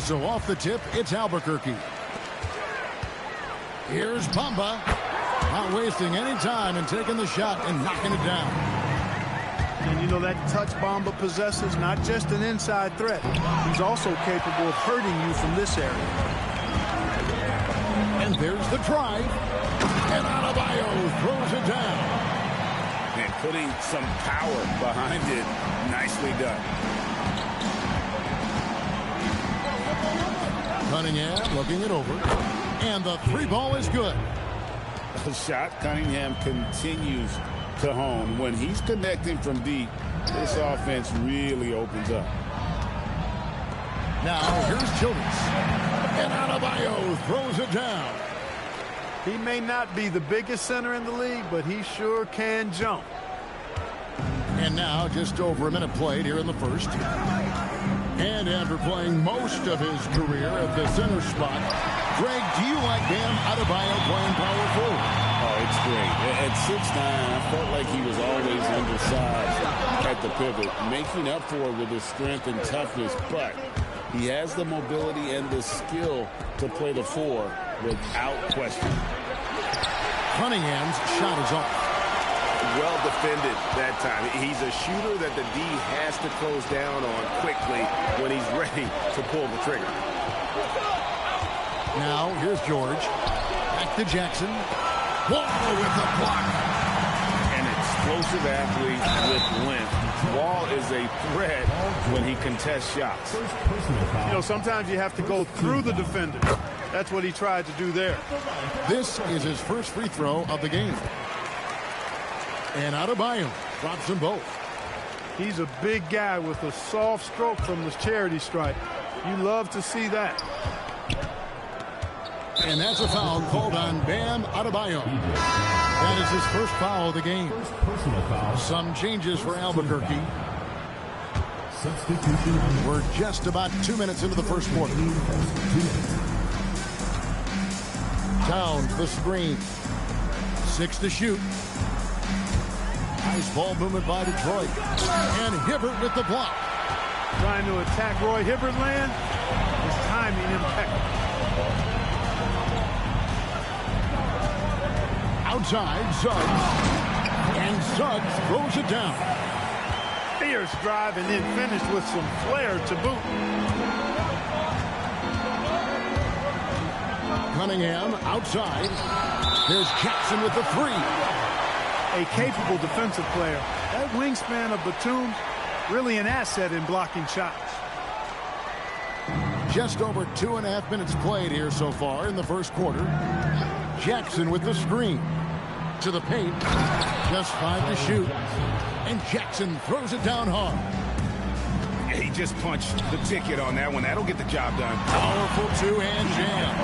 So off the tip, it's Albuquerque. Here's Bamba. Not wasting any time and taking the shot and knocking it down. And you know that touch Bamba possesses not just an inside threat. He's also capable of hurting you from this area. And there's the drive. And Adebayo throws it down. And putting some power behind it. Nicely done. Cunningham looking it over. And the three ball is good. The shot Cunningham continues to hone. When he's connecting from deep, this offense really opens up. Now here's Childress. And Adebayo throws it down. He may not be the biggest center in the league, but he sure can jump. And now just over a minute played here in the first. And after playing most of his career at the center spot, Greg, do you like Bam Adebayo playing power forward? Oh, it's great. At 6'9", I felt like he was always undersized at the pivot, making up for it with his strength and toughness, but he has the mobility and the skill to play the four without question. Cunningham's shot is off. Well defended that time. He's a shooter that the D has to close down on quickly when he's ready to pull the trigger. Now here's George. Back to Jackson. Wall with the block. An explosive athlete with length. Wall is a threat when he contests shots. You know, sometimes you have to go through the defender. That's what he tried to do there. This is his first free throw of the game. And Adebayo drops them both. He's a big guy with a soft stroke from the charity stripe. You love to see that. And that's a foul called on Bam Adebayo. That is his first foul of the game. Some changes for Albuquerque. We're just about 2 minutes into the first quarter. Towns the screen. 6 to shoot. Nice ball movement by Detroit. And Hibbert with the block. Trying to attack Roy Hibbert land. His timing impeccable. Outside, Suggs. And Suggs throws it down. Fierce drive and then finished with some flair to boot. Cunningham outside. There's Jackson with the three. A capable defensive player. That wingspan of Batum, really an asset in blocking shots. Just over 2.5 minutes played here so far in the first quarter. Jackson with the screen. To the paint. Just 5 to shoot. And Jackson throws it down hard. He just punched the ticket on that one. That'll get the job done. Powerful two-hand jam.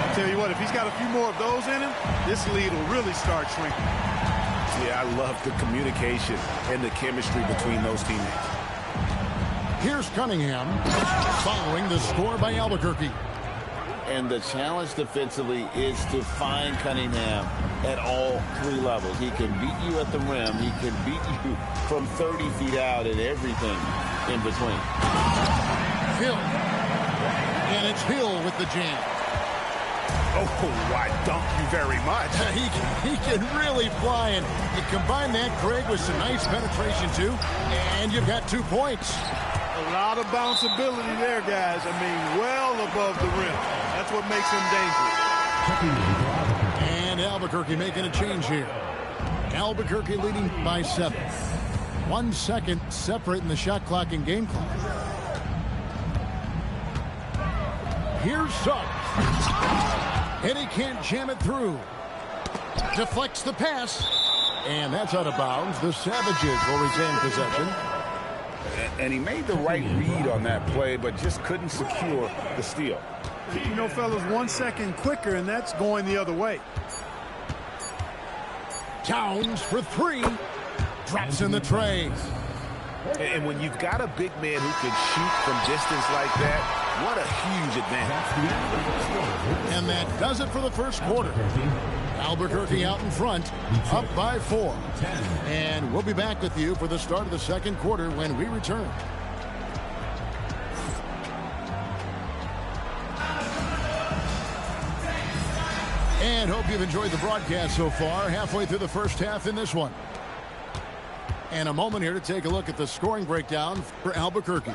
I'll tell you what, if he's got a few more of those in him, this lead will really start shrinking. Yeah, I love the communication and the chemistry between those teammates. Here's Cunningham following the score by Albuquerque. And the challenge defensively is to find Cunningham at all 3 levels. He can beat you at the rim. He can beat you from 30 feet out and everything in between. Hill. And it's Hill with the jam. Oh, I thank you very much. He can really fly, and you combine that, Craig, with some nice penetration, too, and you've got 2 points. A lot of bounceability there, guys. I mean, well above the rim. That's what makes him dangerous. And Albuquerque making a change here. Albuquerque leading by 7. 1 second separating the shot clock and game clock. Here's Suggs. And he can't jam it through. Deflects the pass. And that's out of bounds. The Savages will retain possession. And he made the right read on that play, but just couldn't secure the steal. You know, fellas, 1 second quicker, and that's going the other way. Towns for 3. Drops in the tray. And when you've got a big man who can shoot from distance like that, what a huge advantage. And that does it for the first quarter. Albuquerque out in front, up by 4. And we'll be back with you for the start of the second quarter when we return. And hope you've enjoyed the broadcast so far. Halfway through the first half in this one. And a moment here to take a look at the scoring breakdown for Albuquerque.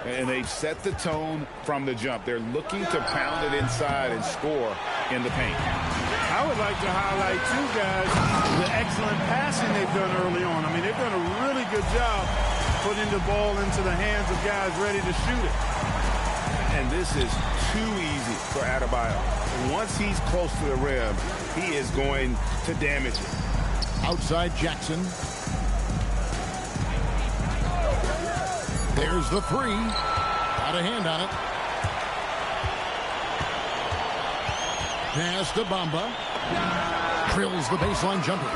And they've set the tone from the jump. They're looking to pound it inside and score in the paint. I would like to highlight, too, guys, the excellent passing they've done early on. I mean, they've done a really good job putting the ball into the hands of guys ready to shoot it. And this is too easy for Adebayo. Once he's close to the rim, he is going to damage it. Outside Jackson. There's the three. Got a hand on it. Pass to Bamba. Drills the baseline jumper.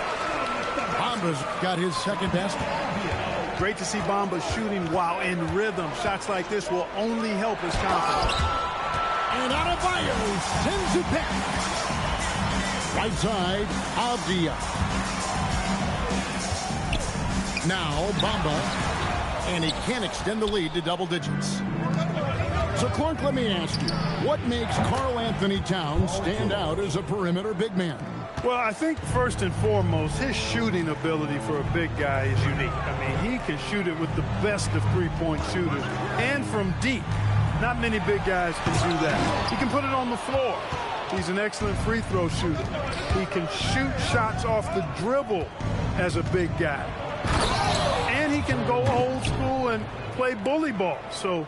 Bamba's got his second best. Great to see Bamba shooting while in rhythm. Shots like this will only help his confidence. And Adebayo sends it back. Right side, Avdia. Now Bamba. And he can extend the lead to double digits. So, Clark, let me ask you, what makes Karl Anthony Towns stand out as a perimeter big man? Well, I think first and foremost, his shooting ability for a big guy is unique. I mean, he can shoot it with the best of three-point shooters and from deep. Not many big guys can do that. He can put it on the floor. He's an excellent free throw shooter. He can shoot shots off the dribble as a big guy. And he can go old school and play bully ball. So,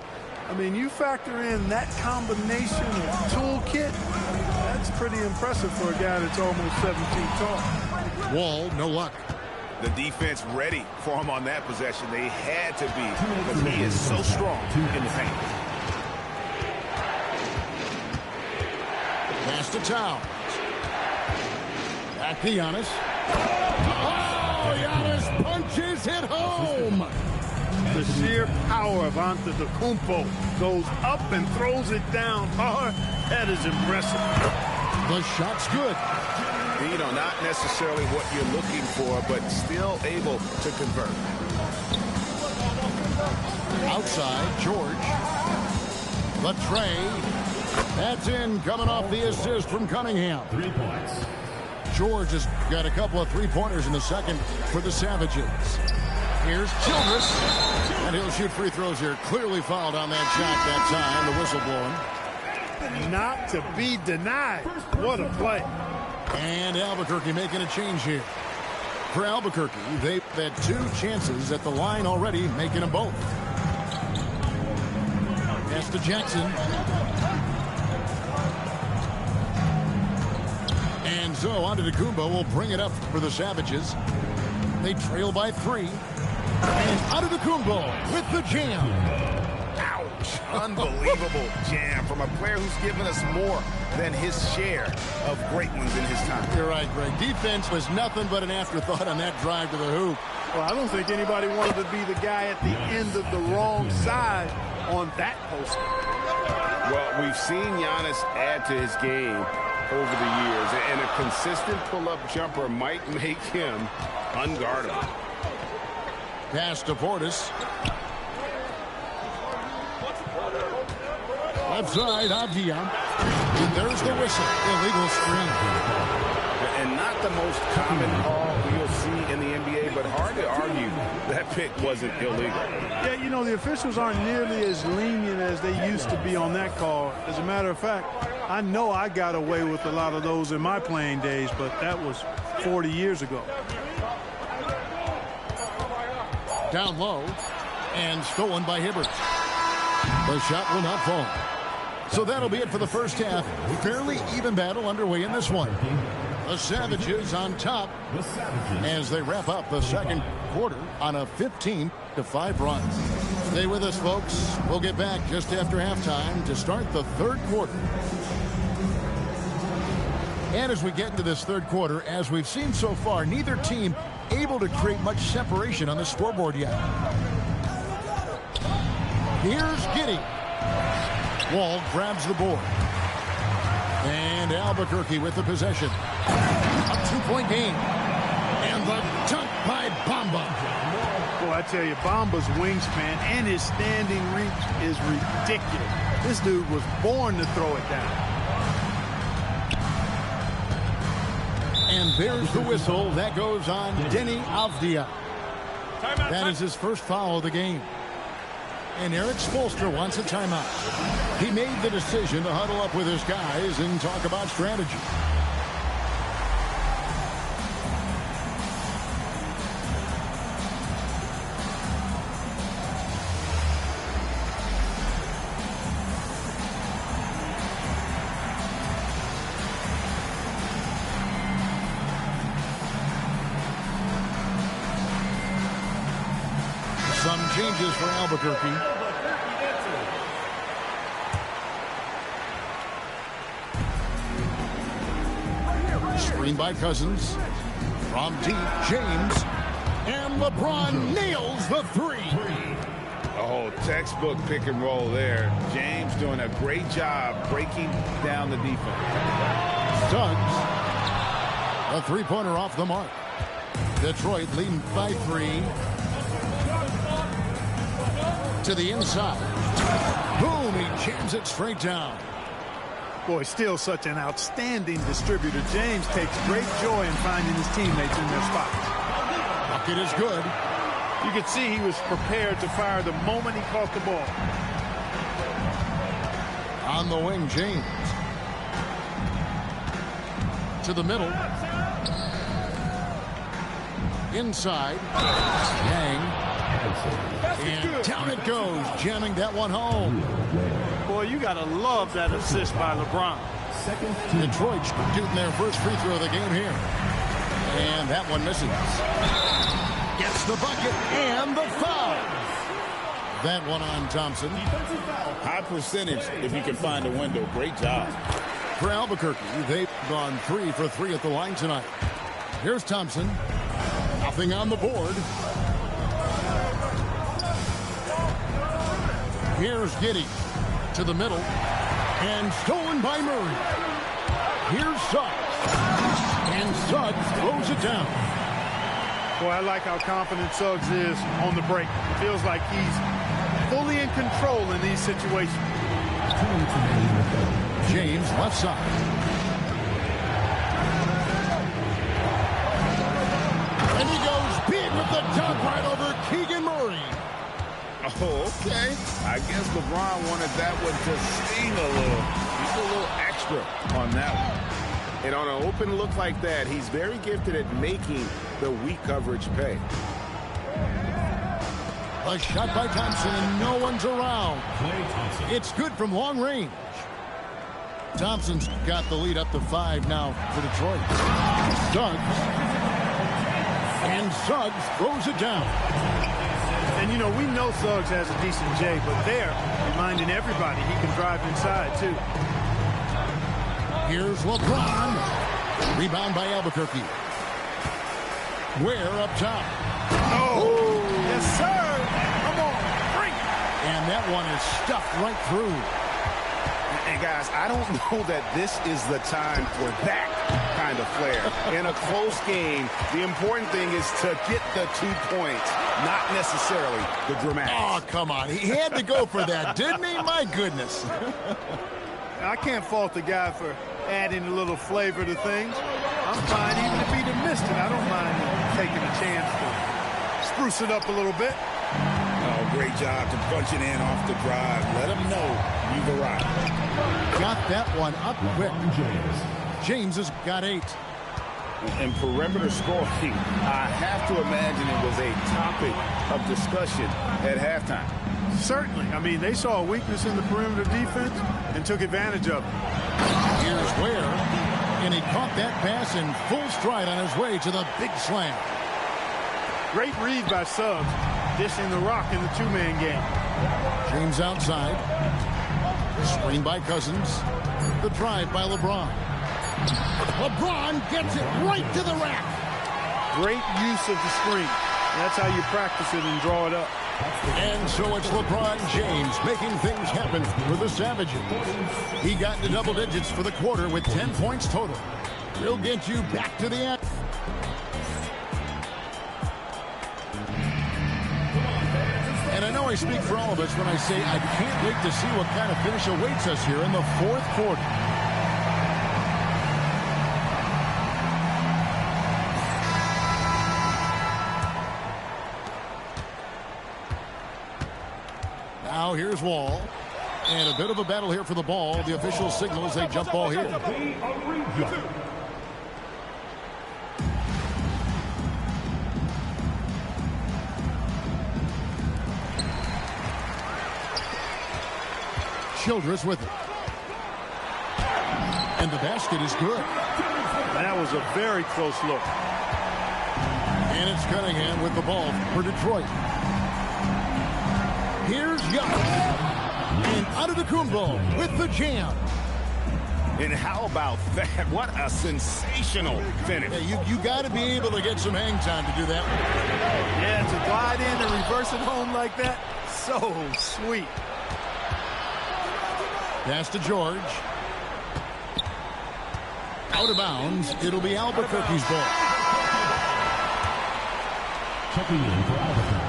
I mean, you factor in that combination of toolkit, that's pretty impressive for a guy that's almost 7 feet tall. Wall, no luck. The defense ready for him on that possession. They had to be because he is so strong in the paint. Pass to Towns. Back to Giannis. Oh, Giannis punches it home. The sheer power of Antetokounmpo goes up and throws it down hard. That is impressive. The shot's good. You know, not necessarily what you're looking for, but still able to convert. Outside, George. The tray. That's in, coming off the assist from Cunningham. 3 points. George has got a couple of three-pointers in the second for the Savages. Here's Childress. And he'll shoot free throws here. Clearly fouled on that shot that time. The whistle blowing. Not to be denied. What a play. And Albuquerque making a change here. For Albuquerque, they've had 2 chances at the line already, making them both. Pass to Jackson. And so Antetokounmpo will bring it up for the Savages. They trail by 3. And Antetokounmpo with the jam. Ouch. Unbelievable jam from a player who's given us more than his share of great ones in his time. You're right, Greg. Defense was nothing but an afterthought on that drive to the hoop. Well, I don't think anybody wanted to be the guy at the end of the wrong side on that poster. Well, we've seen Giannis add to his game over the years, and a consistent pull-up jumper might make him unguardable. Pass to Portis. Left side, Avdia. And there's the whistle. Illegal screen. And not the most common call you'll see in the NBA, but hard to argue that pick wasn't illegal. Yeah, you know, the officials aren't nearly as lenient as they used to be on that call. As a matter of fact, I know I got away with a lot of those in my playing days, but that was 40 years ago. Down low and stolen by Hibbert. The shot will not fall. So that'll be it for the first half. Fairly even battle underway in this one. The Savages on top as they wrap up the second quarter on a 15-5 run. Stay with us, folks. We'll get back just after halftime to start the third quarter. And as we get into this third quarter, as we've seen so far, neither team able to create much separation on the scoreboard yet. Here's Giddey. Wall grabs the board. And Albuquerque with the possession. A 2-point game. And the dunk by Bamba. Boy, I tell you, Bamba's wingspan and his standing reach is ridiculous. This dude was born to throw it down. And there's the whistle. That goes on Denny Avdia. That is his first foul of the game. And Eric Spoelstra wants a timeout. He made the decision to huddle up with his guys and talk about strategy. Some changes for Albuquerque. Screen by Cousins. From deep, James. And LeBron nails the three. Oh, textbook pick and roll there. James doing a great job breaking down the defense. Suggs. A three-pointer off the mark. Detroit leading by 3. To the inside. Boom, he jams it straight down. Boy, still such an outstanding distributor. James takes great joy in finding his teammates in their spots. Bucket is good. You could see he was prepared to fire the moment he caught the ball. On the wing, James. To the middle. Inside. Yang. And down it goes, jamming that one home. Boy, you got to love that assist by LeBron. Detroit shooting their first free throw of the game here. And that one misses. Gets the bucket and the foul. That one on Thompson. High percentage if you can find a window. Great job. For Albuquerque, they've gone 3 for 3 at the line tonight. Here's Thompson. Nothing on the board. Here's Giddey to the middle. And stolen by Murray. Here's Suggs. And Suggs throws it down. Boy, I like how confident Suggs is on the break. Feels like he's fully in control in these situations. James left side. And he goes big with the dunk right over Keegan Murray. Oh, okay. I guess LeBron wanted that one to sting a little. Just a little extra on that one. And on an open look like that, he's very gifted at making the weak coverage pay. A shot by Thompson, and no one's around. It's good from long range. Thompson's got the lead up to 5 now for Detroit. Suggs. And Suggs throws it down. And, you know, we know Suggs has a decent J, but they're reminding everybody he can drive inside, too. Here's LeBron. Rebound by Albuquerque. Ware up top. Oh, yes, sir. Come on, bring it. And that one is stuffed right through. And, guys, I don't know that this is the time for that kind of flair. In a close game, the important thing is to get the 2 points, not necessarily the dramatics. Oh, come on. He had to go for that, didn't he? My goodness. I can't fault the guy for adding a little flavor to things. I'm fine even if he'd have missed it. I don't mind taking a chance to spruce it up a little bit. Oh, great job to punch it in off the drive. Let him know you've arrived. Got that one up quick. James has got 8. And perimeter scoring, I have to imagine it was a topic of discussion at halftime. Certainly. I mean, they saw a weakness in the perimeter defense and took advantage of it. Here's Ware. And he caught that pass in full stride on his way to the big slam. Great read by Suggs, dishing the rock in the 2-man game. James outside. Screen by Cousins. The drive by LeBron. LeBron gets it right to the rack. Great use of the screen. That's how you practice it and draw it up. And so it's LeBron James making things happen for the Savages. He got into double digits for the quarter with 10 points total. He'll get you back to the end. And I know I speak for all of us when I say I can't wait to see what kind of finish awaits us here in the 4th quarter. Now here's Wall. And a bit of a battle here for the ball. The official signals a jump ball here. Childress with it. And the basket is good. That was a very close look. And it's Cunningham with the ball for Detroit. Here's Giannis. And Antetokounmpo with the jam. And how about that? What a sensational finish. Yeah, you got to be able to get some hang time to do that. Yeah, to glide in and reverse it home like that, so sweet. Pass to George. Out of bounds. It'll be Albuquerque's ball. Checking in for Albuquerque.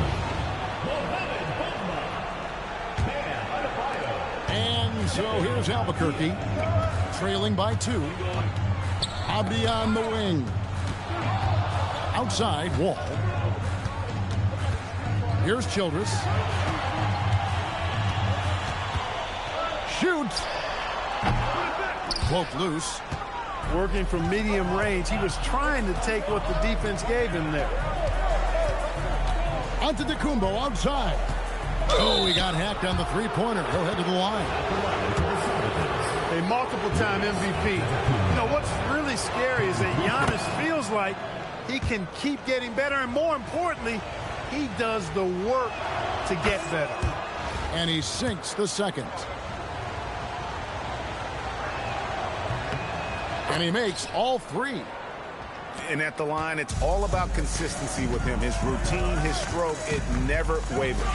And so here's Albuquerque. Trailing by 2. Abdi on the wing. Outside, Wall. Here's Childress. Shoots. Broke loose. Working from medium range, he was trying to take what the defense gave him there. Antetokounmpo outside. Oh, he got hacked on the three-pointer. He'll head to the line. A multiple-time MVP. You know, what's really scary is that Giannis feels like he can keep getting better, and more importantly, he does the work to get better. And he sinks the second. And he makes all 3. And at the line, it's all about consistency with him. His routine, his stroke, it never wavers.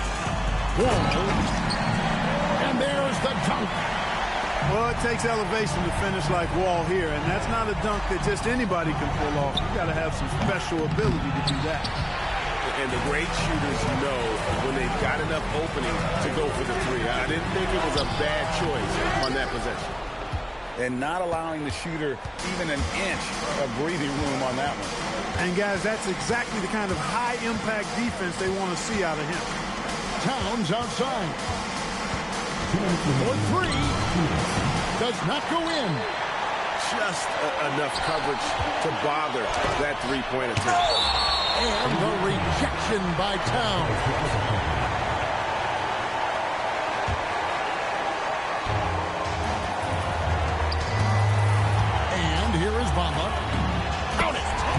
And there's the dunk. Well, it takes elevation to finish like Wall here, and that's not a dunk that just anybody can pull off. You got to have some special ability to do that. And the great shooters know when they've got enough opening to go for the 3. I didn't think it was a bad choice on that possession. And not allowing the shooter even an inch of breathing room on that one. And, guys, that's exactly the kind of high-impact defense they want to see out of him. Towns outside. For 3. Does not go in. Just enough coverage to bother that three-point attempt. And the rejection by Towns.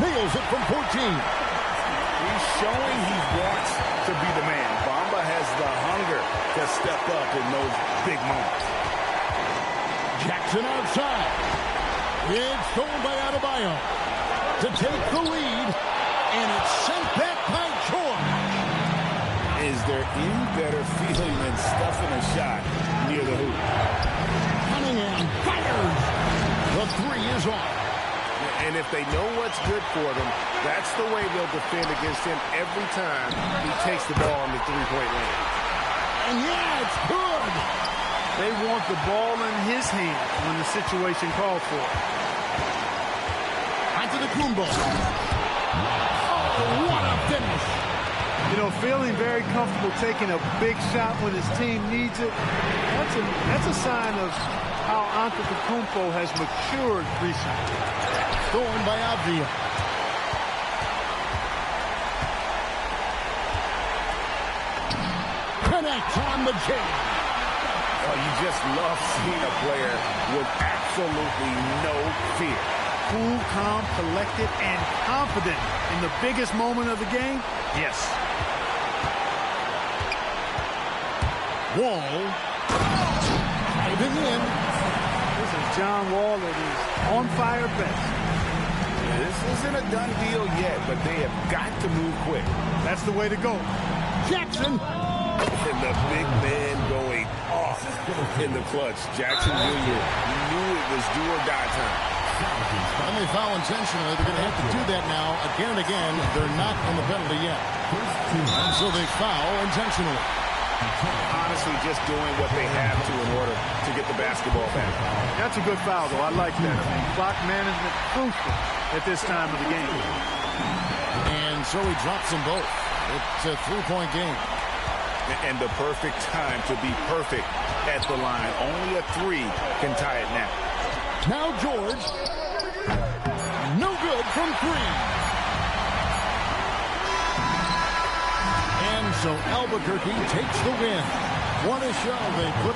Nails it from 14. He's showing he wants to be the man. Bamba has the hunger to step up in those big moments. Jackson outside. It's stolen by Adebayo to take the lead, and it's sent back by George. Is there any better feeling than stuffing a shot near the hoop? Cunningham fires. The 3 is off. And if they know what's good for them, that's the way they'll defend against him every time he takes the ball in the three-point line. And yeah, it's good. They want the ball in his hand when the situation calls for it. Antetokounmpo. Oh, what a finish. You know, feeling very comfortable taking a big shot when his team needs it. That's a sign of how Antetokounmpo has matured recently. Stolen by Avdia. Connect on the jam. Oh, you just love seeing a player with absolutely no fear. Cool, calm, collected, and confident in the biggest moment of the game? Yes. Wall. Diving in. This is John Wall at his on fire best. This isn't a done deal yet, but they have got to move quick. That's the way to go. Jackson. And the big man going off in the clutch. Jackson Jr. knew it was do or die time. And they foul intentionally. They're going to have to do that now again and again. They're not on the penalty yet. And so they foul intentionally. Honestly, just doing what they have to in order to get the basketball back. That's a good foul, though. I like that. I mean, clock management crucial at this time of the game. And so he drops them both. It's a 3-point game. And the perfect time to be perfect at the line. Only a 3 can tie it now. Now George. No good from 3. And so Albuquerque takes the win. What a show they put.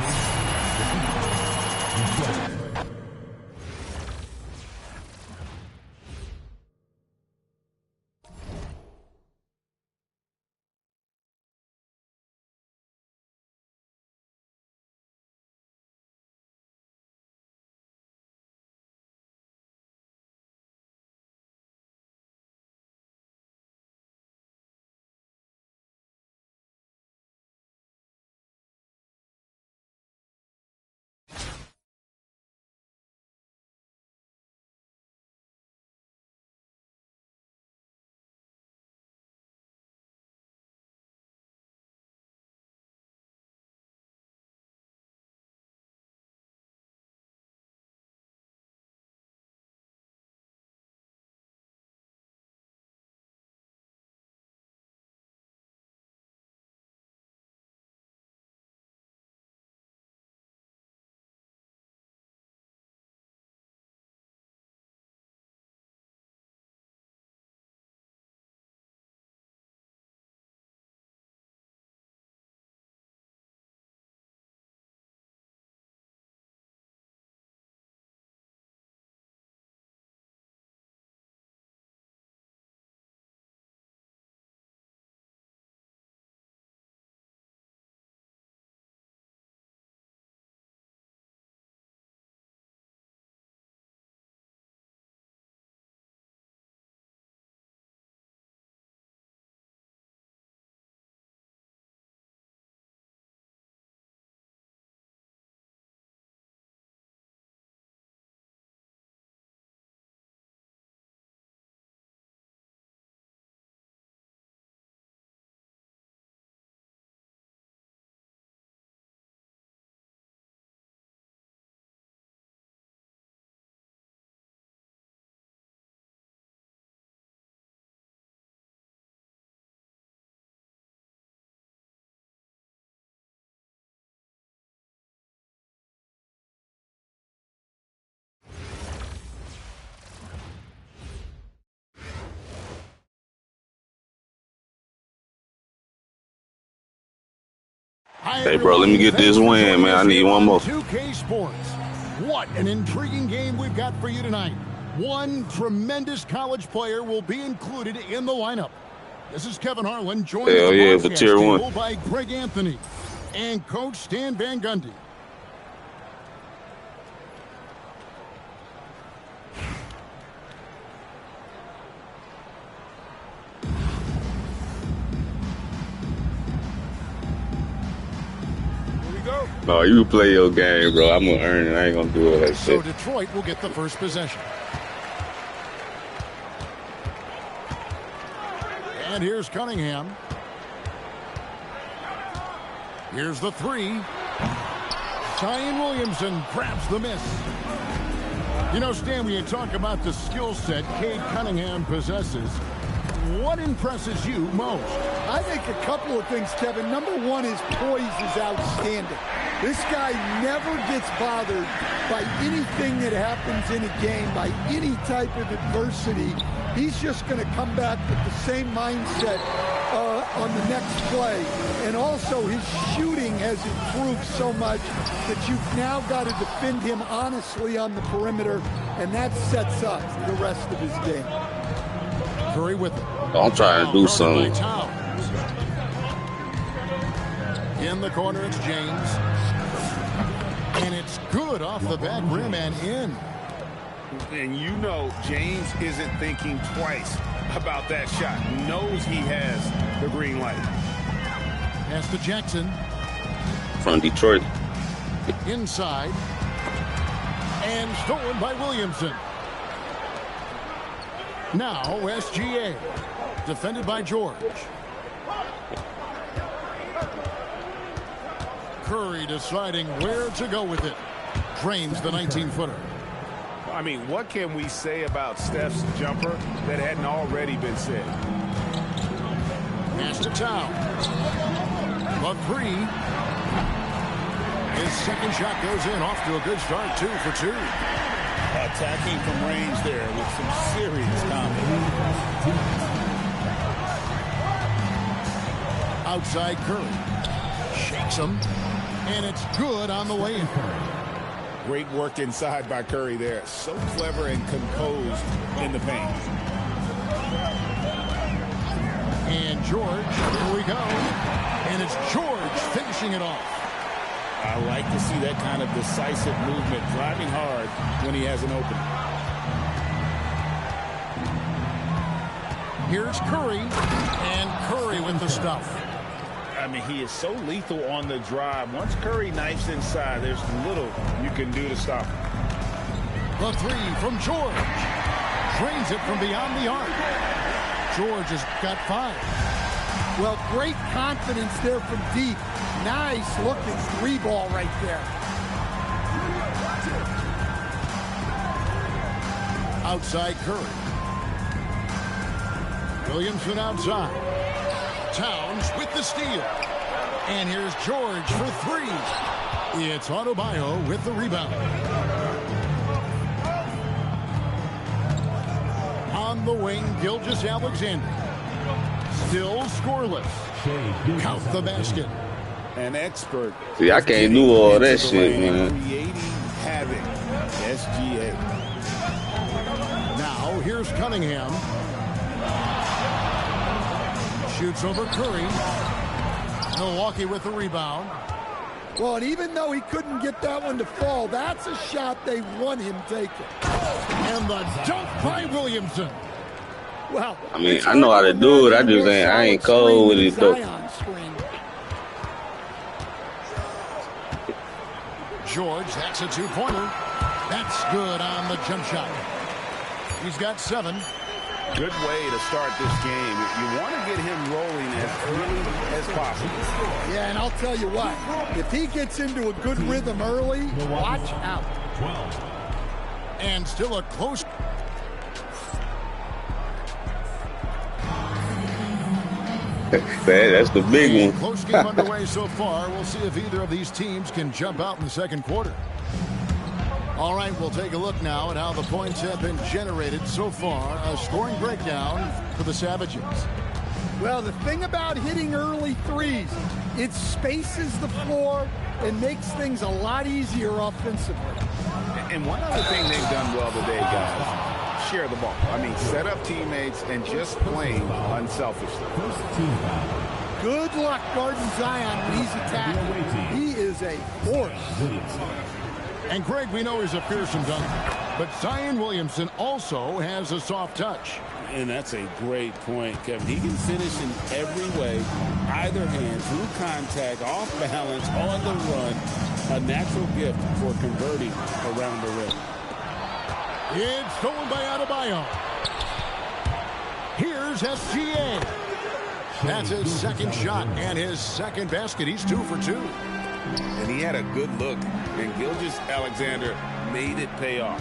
Hey, bro, let me get this win, man. I need one more. 2K Sports. What an intriguing game we've got for you tonight. One tremendous college player will be included in the lineup. This is Kevin Harlan, joined for Tier 1 by Greg Anthony and Coach Stan Van Gundy. No, you play your game, bro. I'm going to earn it. I ain't going to do it like So that. Detroit will get the first possession. And here's Cunningham. Here's the 3. Zion Williamson grabs the miss. You know, Stan, when you talk about the skill set Cade Cunningham possesses, what impresses you most? I think a couple of things, Kevin. Number one, his poise is outstanding. This guy never gets bothered by anything that happens in a game, by any type of adversity. He's just going to come back with the same mindset on the next play. And also, his shooting has improved so much that you've now got to defend him honestly on the perimeter, and that sets up the rest of his game. Curry with it. I'm trying to do something. In the corner, it's James. And it's good off the back rim and in. And you know James isn't thinking twice about that shot. Knows he has the green light. Pass to Jackson. From Detroit. Inside. And stolen by Williamson. Now SGA. Defended by George. Curry deciding where to go with it. Drains the 19-footer. I mean, what can we say about Steph's jumper that hadn't already been said? Pass to Towns. The three. His second shot goes in. Off to a good start. 2 for 2. Attacking from range there with some serious confidence. Outside Curry. Shakes him. And it's good on the way in. Great work inside by Curry there. So clever and composed in the paint. And George, here we go. And it's George finishing it off. I like to see that kind of decisive movement, driving hard when he has an opening. Here's Curry, and Curry with the stuff. I mean, he is so lethal on the drive. Once Curry knifes inside, there's little you can do to stop him. The three from George. Drains it from beyond the arc. George has got 5. Well, great confidence there from deep. Nice looking 3-ball right there. Outside Curry. Williamson outside. Towns with the steal. And here's George for 3. It's Adebayo with the rebound. On the wing, Gilgeous-Alexander. Still scoreless. Count the basket. An expert. See, I can't do all that shit, man. Creating havoc. SGA. Now, here's Cunningham. Shoots over Curry. Milwaukee with the rebound. Well, and even though he couldn't get that one to fall, that's a shot they want him taking. And the dunk by Williamson. Well, I mean, I know how to do it. I ain't cold with it, though. George, that's a 2-pointer. That's good on the jump shot. He's got 7. Good way to start this game. You want to get him rolling as early as possible. Yeah, and I'll tell you what, if he gets into a good rhythm early, watch out. 12. And still a close. That's the big one. Close game underway so far. We'll see if either of these teams can jump out in the second quarter. All right, we'll take a look now at how the points have been generated so far. A scoring breakdown for the Savages. Well, the thing about hitting early threes, it spaces the floor and makes things a lot easier offensively. And one other thing they've done well today, guys, share the ball. I mean, set up teammates and just playing unselfishly. Good luck guarding Zion when he's attacking. He is a force. And Greg, we know he's a fearsome dunker, but Zion Williamson also has a soft touch. And that's a great point, Kevin. He can finish in every way, either hand, through contact, off balance, on the run. A natural gift for converting around the rim. It's stolen by Adebayo. Here's SGA. That's his second shot and his second basket. He's 2 for 2. And he had a good look, and Gilgeous-Alexander made it pay off.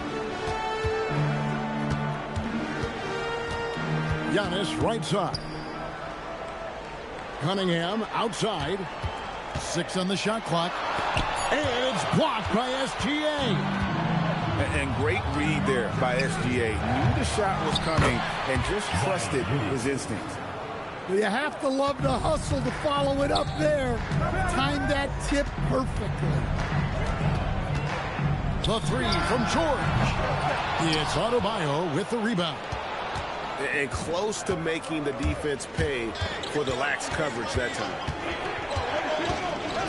Giannis right side. Cunningham outside. 6 on the shot clock. And it's blocked by SGA. And great read there by SGA. Knew the shot was coming and just trusted his instincts. You have to love the hustle to follow it up there. Timed that tip perfectly. The 3 from George. It's Adebayo with the rebound. And close to making the defense pay for the lax coverage that time.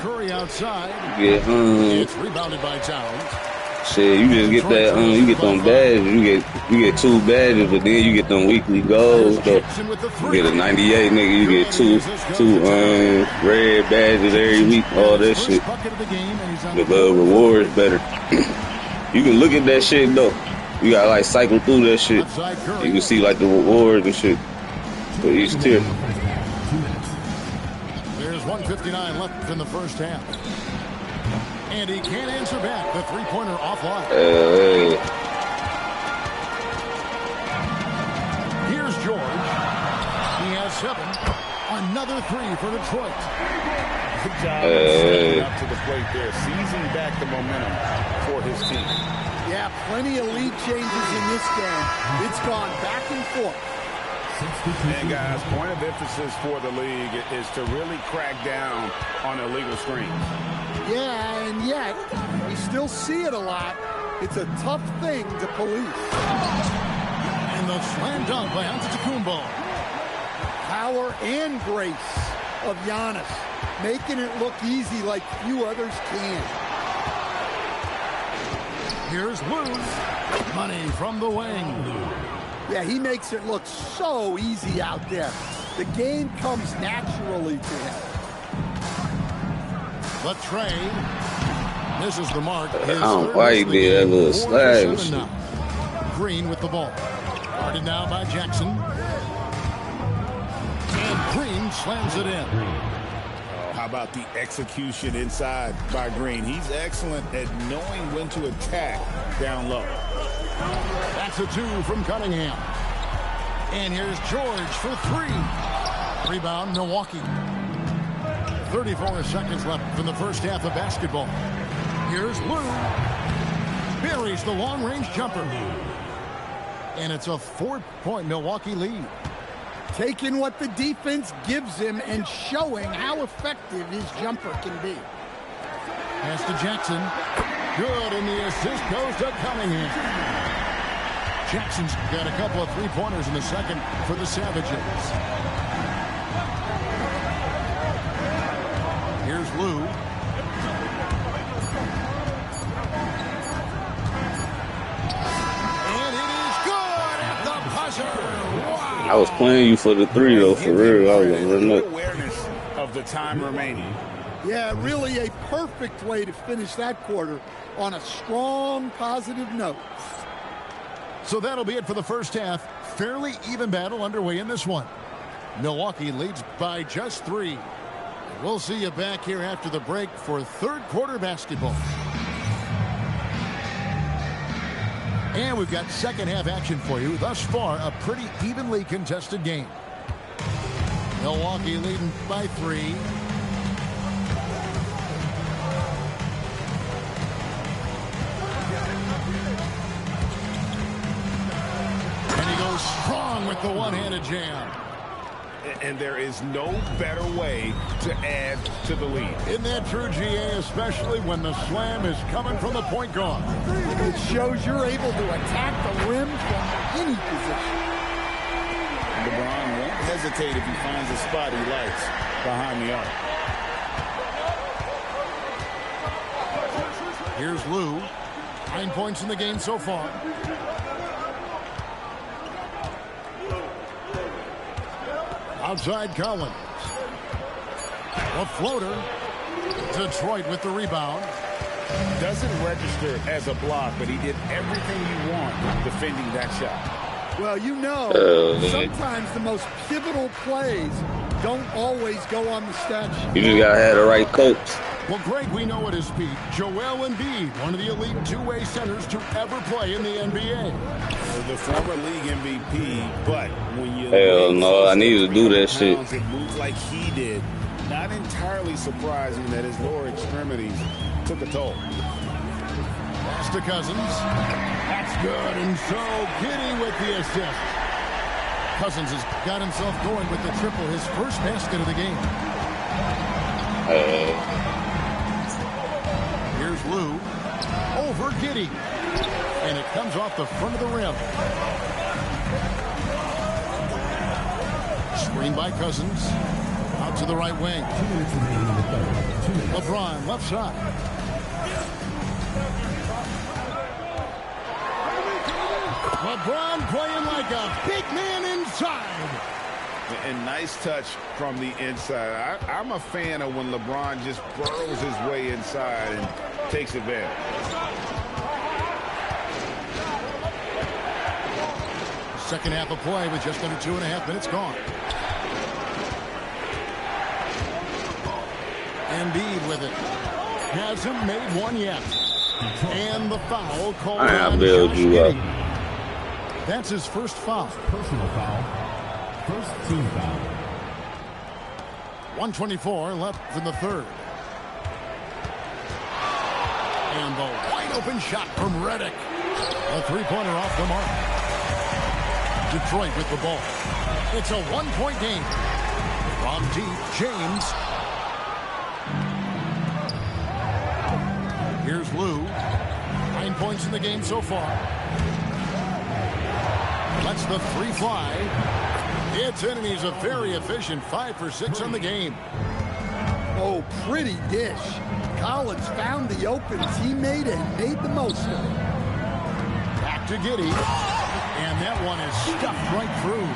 Curry outside. Yeah, It's rebounded by Towns. shit, you just get that, you get them badges. You get 2 badges, but then you get them weekly goals. So you get a 98, nigga. You get two red badges every week. All that shit. The rewards better. You can look at that shit though. You gotta like cycle through that shit. You can see like the rewards and shit for each tier. There's 1:59 left in the first half. And he can't answer back. The three-pointer offline. Here's George. He has 7 Another three for Detroit. Good job of stepping up to the plate there, seizing back the momentum for his team. Yeah, plenty of lead changes in this game. It's gone back and forth. And guys, point of emphasis for the league is to really crack down on illegal screens. Yeah, and yet we still see it a lot. It's a tough thing to police. And the slam dunk by Antetokounmpo. Power and grace of Giannis, making it look easy like few others can. Here's Lou. Money from the wing. Yeah, he makes it look so easy out there. The game comes naturally to him. The trade misses the mark. I don't know why he did that little slash. Green with the ball. Guarded now by Jackson. And Green slams it in. How about the execution inside by Green? He's excellent at knowing when to attack down low. That's a two from Cunningham. And here's George for three. Rebound, Milwaukee. 34 seconds left from the first half of basketball. Here's Lou. Buries the long-range jumper. And it's a 4-point Milwaukee lead. Taking what the defense gives him and showing how effective his jumper can be. Pass to Jackson. Good, and the assist goes to Cunningham. Jackson's got a couple of three-pointers in the second for the Savages. Here's Lou. And it is good at the buzzer. Wow. I was playing you for the three, though, for real. I was going to run up. Awareness of the time remaining. Yeah, really a perfect way to finish that quarter on a strong, positive note. So that'll be it for the first half. Fairly even battle underway in this one. Milwaukee leads by just 3. We'll see you back here after the break for third quarter basketball. And we've got second half action for you. Thus far, a pretty evenly contested game. Milwaukee leading by 3. Strong with the one-handed jam. And there is no better way to add to the lead. Isn't that true, GA, especially when the slam is coming from the point guard? It shows you're able to attack the rim from any position. LeBron won't hesitate if he finds a spot he likes behind the arc. Here's Lou. 9 points in the game so far. Outside Collins. A floater. Detroit with the rebound. Doesn't register as a block, but he did everything you want defending that shot. Well, you know, sometimes the most pivotal plays don't always go on the stat sheet. You just got to have the right coach. Well, Greg, we know at his peak, Joel Embiid, one of the elite two-way centers to ever play in the NBA. The former league MVP, but when you hell no, I need to do that shit. It moved like he did. Not entirely surprising that his lower extremities took a toll. Pass to Cousins. That's good, and so Giddy with the assist. Cousins has got himself going with the triple, his first basket of the game. Here's Lou. Over Giddy. And it comes off the front of the rim. Screen by Cousins. Out to the right wing. 2 minutes remaining in the third. 2 minutes. LeBron, left side. LeBron playing like a big man inside. And nice touch from the inside. I'm a fan of when LeBron just burrows his way inside and takes advantage. Second half of play with just under 2.5 minutes gone. Embiid with it. Hasn't made one yet. And the foul called on build you up. That's his first foul. Personal foul. First team foul. 1:24 left in the third. And the wide open shot from Reddick. A three-pointer off the mark. Detroit with the ball. It's a one-point game. From deep, James. Here's Lou. 9 points in the game so far. Lets the three fly. It's in, and he's a very efficient 5 for 6 on the game. Oh, pretty dish. Collins found the opens he made and made the most of it. Back to Giddey. And that one is stuffed right through.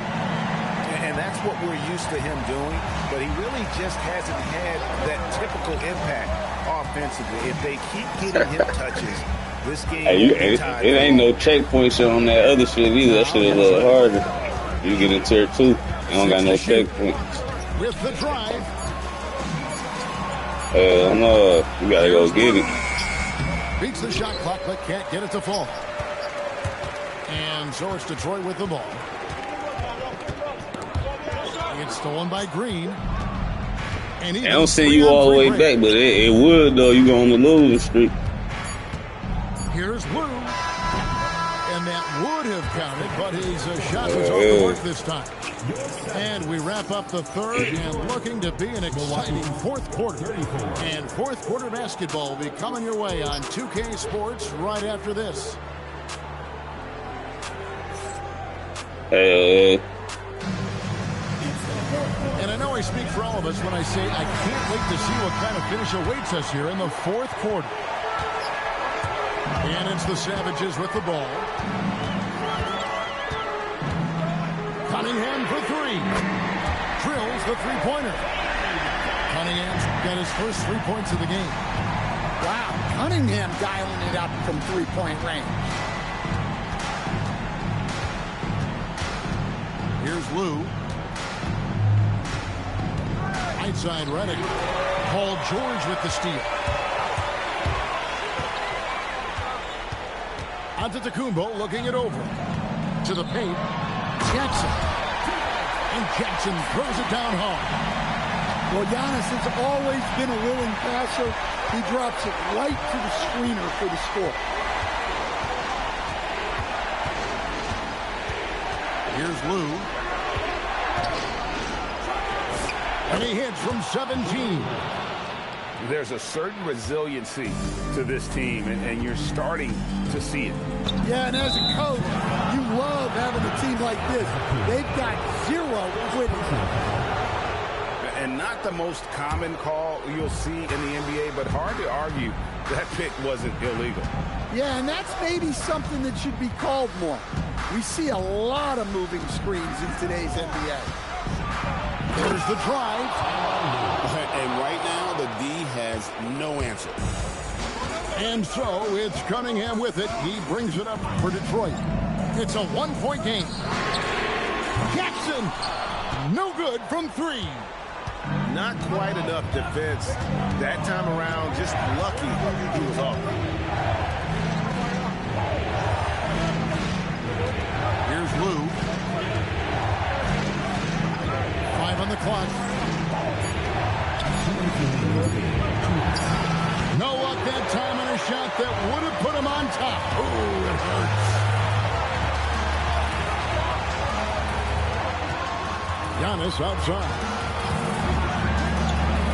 And that's what we're used to him doing, but he really just hasn't had that typical impact offensively. If they keep getting him touches, this game it ain't no checkpoint shit on that other shit either. That shit a little harder. You get into it too. You don't got no checkpoints. With the drive. No, you gotta go get it. Beats the shot clock, but can't get it to fall. And so it's Detroit with the ball. It's stolen by Green. And I don't send you all the way back, but it would, though. You go on the losing streak. Here's Lou. And that would have counted, but his shot was off the mark this time. And we wrap up the third and looking to be an exciting fourth quarter. And fourth quarter basketball will be coming your way on 2K Sports right after this. And I know I speak for all of us when I say I can't wait to see what kind of finish awaits us here in the fourth quarter. And it's the Savages with the ball. Cunningham for three. Drills the three-pointer. Cunningham's got his first 3 points of the game. Wow, Cunningham dialing it up from three-point range. Here's Lou. Right side Reddick. Paul George with the steal. Antetokounmpo looking it over. To the paint. Jackson. And Jackson throws it down hard. Well, Giannis has always been a willing passer. He drops it right to the screener for the score. Here's Lou. And he hits from 17. There's a certain resiliency to this team, and you're starting to see it. Yeah, and as a coach, you love having a team like this. They've got zero quitting. And not the most common call you'll see in the NBA, but hard to argue that pick wasn't illegal. Yeah, and that's maybe something that should be called more. We see a lot of moving screens in today's NBA. There's the drive. And right now, the D has no answer. And so it's Cunningham with it. He brings it up for Detroit. It's a one-point game. Jackson, no good from three. Not quite enough defense. That time around, just lucky he was off. Here's Lou. 5 on the clock. No luck that time on a shot that would have put him on top. Oh, it hurts. Giannis outside.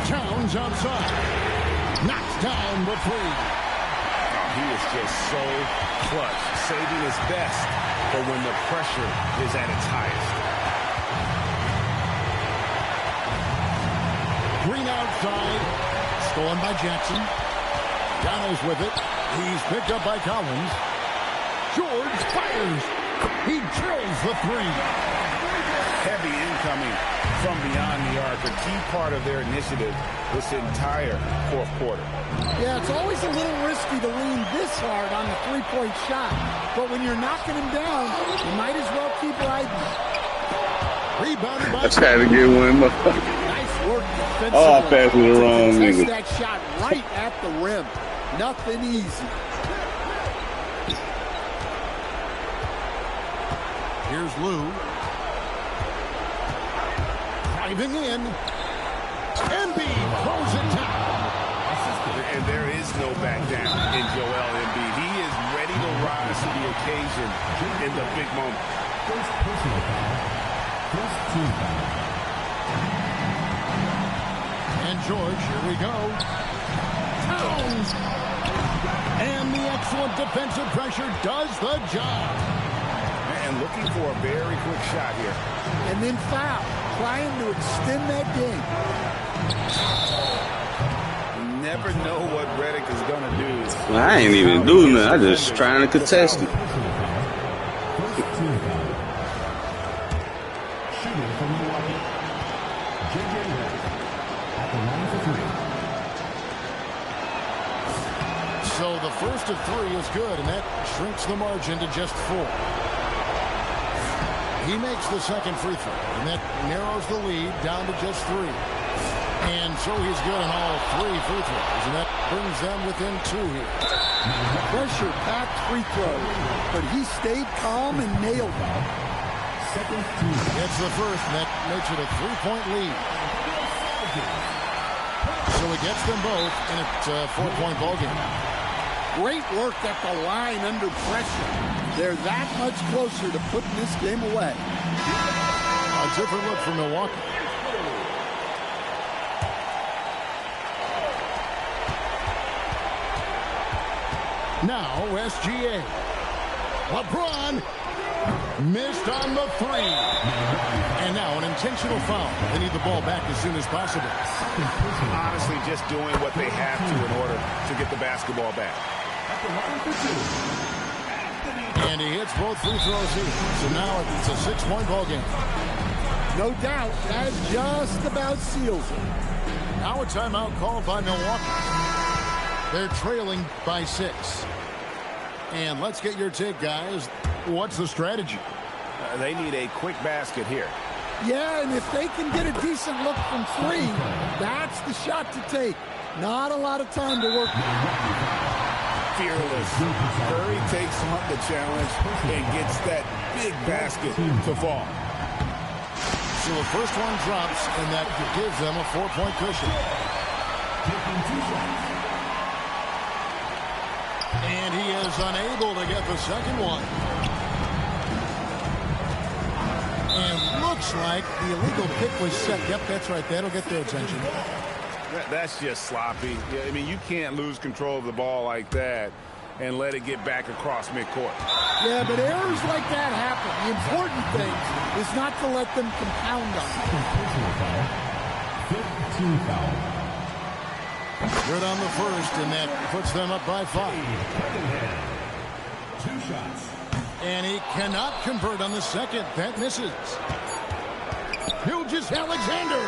Towns outside. Knocks down the three. He is just so clutch, saving his best for when the pressure is at its highest. Green outside. Stolen by Jackson. Giannis with it. He's picked up by Collins. George fires. He drills the three. Heavy incoming from beyond the arc, a key part of their initiative this entire fourth quarter. Yeah, it's always a little risky to lean this hard on the three-point shot. But when you're knocking him down, you might as well keep riding. Rebounded by... I tried to get one. Nice work defensively. Oh, I passed with the wrong nigga. That shot right at the rim. Nothing easy. Here's Lou. Driving in. in Joel Embiid. He is ready to rise to the occasion in the big moment. First personal foul. First team foul. And George, here we go. Towns. And the excellent defensive pressure does the job. And looking for a very quick shot here. And then foul, trying to extend that game. You never know what Redick is going to do. Well, I ain't even doing that. I just trying to contest it. First team foul. Shooting from Milwaukee. J.J. Redick at the line for three. So the first of three is good, and that shrinks the margin to just 4. He makes the second free throw, and that narrows the lead down to just 3. And so he's good on all 3 free throws, and that brings them within 2 here. Pressure-packed free throw, but he stayed calm and nailed it. Second team. It's the first, and that makes it a 3-point lead. So he gets them both, and it's a 4-point ballgame. Great work at the line under pressure. They're that much closer to putting this game away. A different look for Milwaukee. Now SGA. LeBron missed on the 3. And now an intentional foul. They need the ball back as soon as possible. Honestly, just doing what they have to in order to get the basketball back. And he hits both free throws here. So now it's a 6-point ball game. No doubt, that just about seals it. Now a timeout called by Milwaukee. They're trailing by 6. And let's get your take, guys. What's the strategy? They need a quick basket here. Yeah, and if they can get a decent look from 3, that's the shot to take. Not a lot of time to work with. Fearless. Curry takes on the challenge and gets that big basket to fall. So the first one drops, and that gives them a 4-point cushion. And he is unable to get the second one. And looks like the illegal pick was set. Yep, that's right. That'll get their attention. That's just sloppy. I mean, you can't lose control of the ball like that and let it get back across midcourt. Yeah, but errors like that happen. The important thing is not to let them compound on it. Fifth team foul. Good on the first, and that puts them up by 5. 2 shots. And he cannot convert on the second. That misses. Gilgeous-Alexander.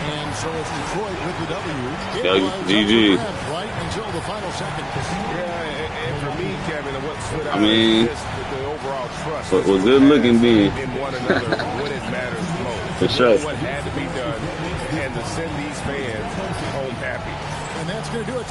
And so it's Detroit with the W. It was GG. right until the final second. Yeah, and for me, Kevin, what stood out is just the overall trust. But was good looking being. In one another when it matters most. For sure. What had to be done and to send these fans home happy. And that's going to do it.